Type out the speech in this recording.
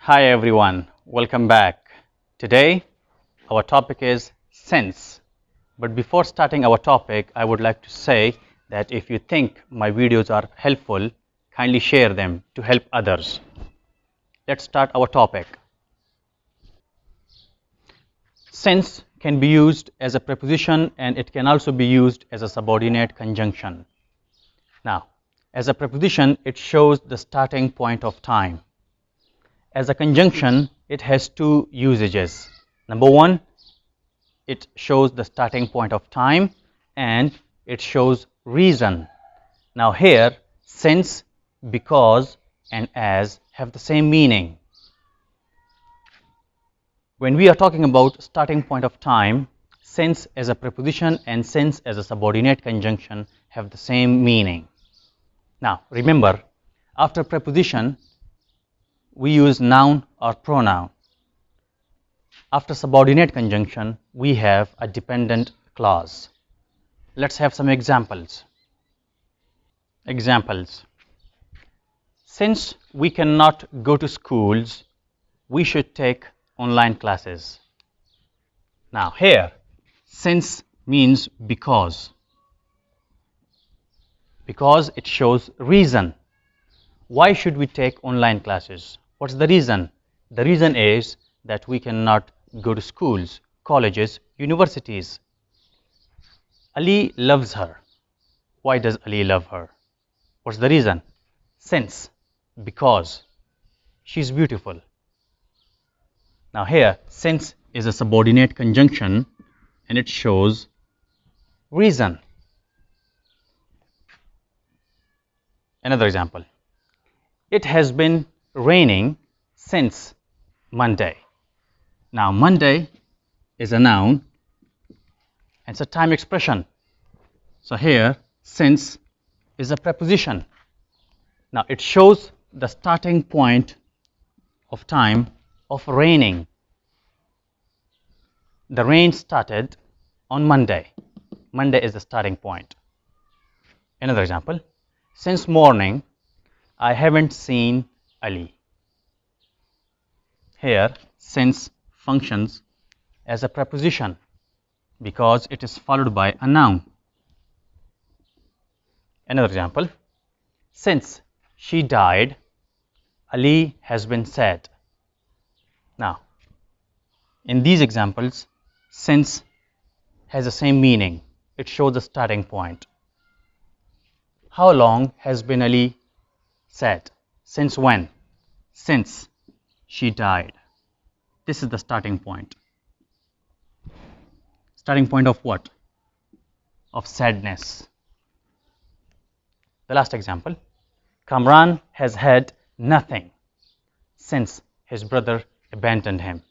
Hi everyone, welcome back. Today our topic is since. But before starting our topic, I would like to say that if you think my videos are helpful, kindly share them to help others. Let's start our topic. Since can be used as a preposition and it can also be used as a subordinate conjunction. Now, as a preposition, it shows the starting point of time. As a conjunction, it has two usages. Number one, it shows the starting point of time and it shows reason. Now here, since, because and as have the same meaning. When we are talking about starting point of time, since as a preposition and since as a subordinate conjunction have the same meaning. Now remember, after preposition, we use noun or pronoun. After subordinate conjunction, we have a dependent clause. Let's have some examples. Since we cannot go to schools, we should take online classes. Now here, since means because. Because it shows reason. Why should we take online classes? What's the reason? The reason is that we cannot go to schools, colleges, universities. Ali loves her. Why does Ali love her? What's the reason? Since, because she's beautiful. Now here, since is a subordinate conjunction and it shows reason. Another example. It has been raining since Monday. Now Monday is a noun and it's a time expression. So here, since is a preposition. Now it shows the starting point of time of raining. The rain started on Monday. Monday is the starting point. Another example. Since morning, I haven't seen Ali. Here, since functions as a preposition because it is followed by a noun. Another example. Since she died, Ali has been sad. Now, in these examples, since has the same meaning. It shows the starting point. How long has been Ali sad? Since when? Since she died. This is the starting point. Starting point of what? Of sadness. The last example. Kamran has had nothing since his brother abandoned him.